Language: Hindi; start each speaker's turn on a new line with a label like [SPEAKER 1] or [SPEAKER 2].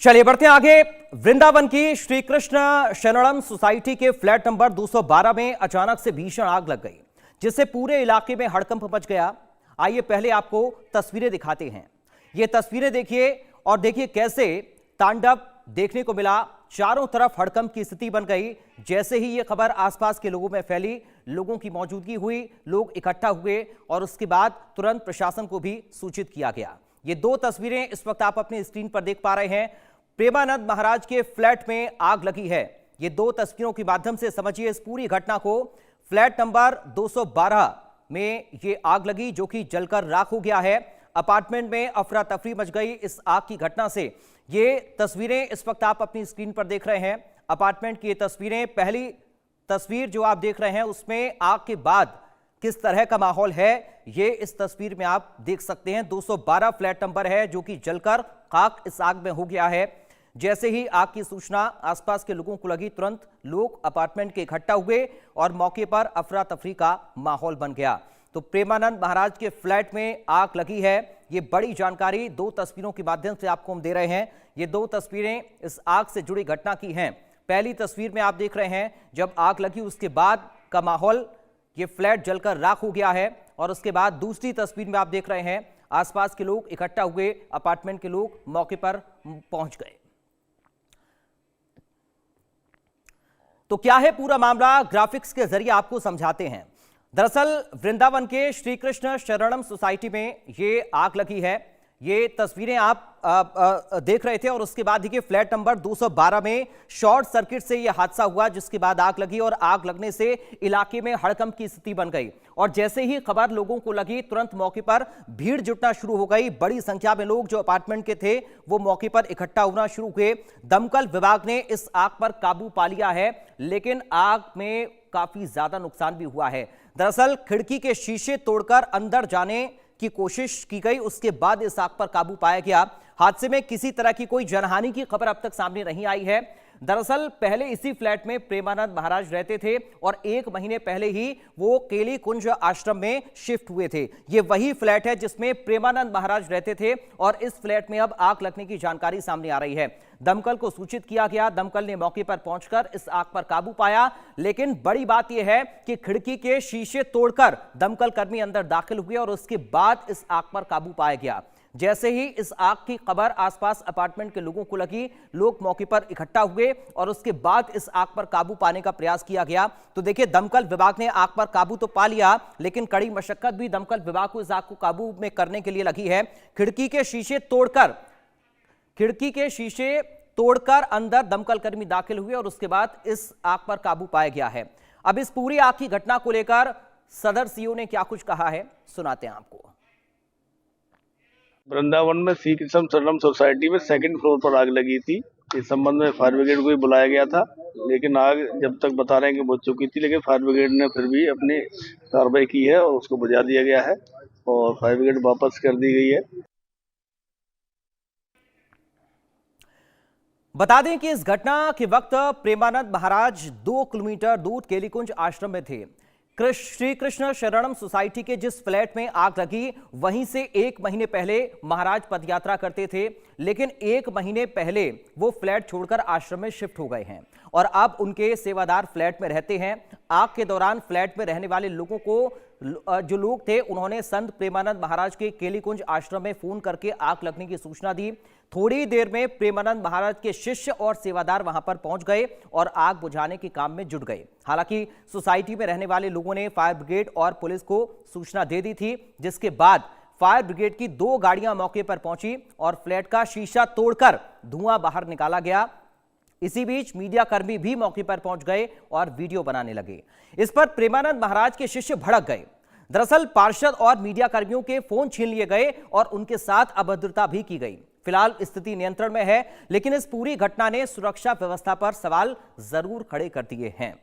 [SPEAKER 1] चलिए बढ़ते हैं आगे। वृंदावन की श्री कृष्ण शरणम सोसाइटी के फ्लैट नंबर 212 में अचानक से भीषण आग लग गई, जिससे पूरे इलाके में हड़कंप मच गया। आइए पहले आपको तस्वीरें दिखाते हैं। ये तस्वीरें देखिए और देखिए कैसे तांडव देखने को मिला। चारों तरफ हड़कंप की स्थिति बन गई। जैसे ही ये खबर आसपास के लोगों में फैली, लोगों की मौजूदगी हुई, लोग इकट्ठा हुए और उसके बाद तुरंत प्रशासन को भी सूचित किया गया। ये दो तस्वीरें इस वक्त आप अपनी स्क्रीन पर देख पा रहे हैं। प्रेमानंद महाराज के फ्लैट में आग लगी है। ये दो तस्वीरों के माध्यम से समझिए इस पूरी घटना को। फ्लैट नंबर 212 में ये आग लगी जो कि जलकर राख हो गया है। अपार्टमेंट में अफरा तफरी मच गई इस आग की घटना से। ये तस्वीरें इस वक्त आप अपनी स्क्रीन पर देख रहे हैं, अपार्टमेंट की ये तस्वीरें। पहली तस्वीर जो आप देख रहे हैं उसमें आग के बाद किस तरह का माहौल है ये इस तस्वीर में आप देख सकते हैं। 212 फ्लैट नंबर है जो कि जलकर खाक इस आग में हो गया है। जैसे ही आग की सूचना आसपास के लोगों को लगी, तुरंत लोग अपार्टमेंट के इकट्ठा हुए और मौके पर अफरा तफरी का माहौल बन गया। तो प्रेमानंद महाराज के फ्लैट में आग लगी है। ये बड़ी जानकारी दो तस्वीरों के माध्यम से आपको हम दे रहे हैं। ये दो तस्वीरें इस आग से जुड़ी घटना की हैं। पहली तस्वीर में आप देख रहे हैं जब आग लगी उसके बाद का माहौल, ये फ्लैट जलकर राख हो गया है। और उसके बाद दूसरी तस्वीर में आप देख रहे हैं आसपास के लोग इकट्ठा हुए, अपार्टमेंट के लोग मौके पर पहुंच गए। तो क्या है पूरा मामला, ग्राफिक्स के जरिए आपको समझाते हैं। दरअसल वृंदावन के श्री कृष्ण शरणम सोसाइटी में ये आग लगी है। ये तस्वीरें आप देख रहे थे और उसके बाद देखिए फ्लैट नंबर 212 में शॉर्ट सर्किट से यह हादसा हुआ, जिसके बाद आग लगी और आग लगने से इलाके में हड़कंप की स्थिति बन गई। और जैसे ही खबर लोगों को लगी, तुरंत मौके पर भीड़ जुटना शुरू हो गई। बड़ी संख्या में लोग जो अपार्टमेंट के थे वो मौके पर इकट्ठा होना शुरू हुए। दमकल विभाग ने इस आग पर काबू पा लिया है, लेकिन आग में काफी ज्यादा नुकसान भी हुआ है। दरअसल खिड़की के शीशे तोड़कर अंदर जाने की कोशिश की गई, उसके बाद इस आग पर काबू पाया गया। हादसे में किसी तरह की कोई जनहानि की खबर अब तक सामने नहीं आई है। दरअसल पहले इसी फ्लैट में प्रेमानंद महाराज रहते थे और 1 महीने पहले ही वो केली कुंज आश्रम में शिफ्ट हुए थे। ये वही फ्लैट है जिसमें प्रेमानंद महाराज रहते थे और इस फ्लैट में अब आग लगने की जानकारी सामने आ रही है। दमकल को सूचित किया गया, दमकल ने मौके पर पहुंचकर इस आग पर काबू पाया। लेकिन बड़ी बात यह है कि खिड़की के शीशे तोड़कर दमकल कर्मी अंदर दाखिल हुए और उसके बाद इस आग पर काबू पाया गया। जैसे ही इस आग की खबर आसपास अपार्टमेंट के लोगों को लगी, लोग मौके पर इकट्ठा हुए और उसके बाद इस आग पर काबू पाने का प्रयास किया गया। तो देखिए दमकल विभाग ने आग पर काबू तो पा लिया, लेकिन कड़ी मशक्कत भी दमकल विभाग को इस आग को काबू में करने के लिए लगी है। खिड़की के शीशे तोड़कर अंदर दमकल कर्मी दाखिल हुए और उसके बाद इस आग पर काबू पाया गया है। अब इस पूरी आग की घटना को लेकर सदर सीओ ने क्या कुछ कहा है, सुनाते हैं आपको।
[SPEAKER 2] वृंदावन में श्री कृष्ण शरणम सोसाइटी में 2nd फ्लोर पर आग लगी थी। इस संबंध में फायर ब्रिगेड को भी बुलाया गया था, लेकिन आग जब तक बता रहे हैं कि बुझ चुकी थी, लेकिन फायर ब्रिगेड ने फिर भी अपनी कार्रवाई की है और उसको बुझा दिया गया है और फायर ब्रिगेड वापस कर दी गई है।
[SPEAKER 1] बता दें कि इस घटना के वक्त प्रेमानंद महाराज 2 किलोमीटर दूर केलीकुंज आश्रम में थे। श्री कृष्ण शरणम सोसाइटी के जिस फ्लैट में आग लगी, वहीं से 1 महीने पहले महाराज पदयात्रा करते थे, लेकिन 1 महीने पहले वो फ्लैट छोड़कर आश्रम में शिफ्ट हो गए हैं और अब उनके सेवादार फ्लैट में रहते हैं। आग के दौरान फ्लैट में रहने वाले लोगों को, जो लोग थे, उन्होंने संत प्रेमानंद महाराज के केलीकुंज आश्रम में फोन करके आग लगने की सूचना दी। थोड़ी देर में प्रेमानंद महाराज के शिष्य और सेवादार वहां पर पहुंच गए और आग बुझाने के काम में जुट गए। हालांकि सोसाइटी में रहने वाले लोगों ने फायर ब्रिगेड और पुलिस को सूचना दे दी थी, जिसके बाद फायर ब्रिगेड की 2 गाड़ियां मौके पर पहुंची और फ्लैट का शीशा तोड़कर धुआं बाहर निकाला गया। इसी बीच मीडिया कर्मी भी मौके पर पहुंच गए और वीडियो बनाने लगे। इस पर प्रेमानंद महाराज के शिष्य भड़क गए। दरअसल पार्षद और मीडिया कर्मियों के फोन छीन लिए गए और उनके साथ अभद्रता भी की गई। फिलहाल स्थिति नियंत्रण में है, लेकिन इस पूरी घटना ने सुरक्षा व्यवस्था पर सवाल जरूर खड़े कर दिए हैं।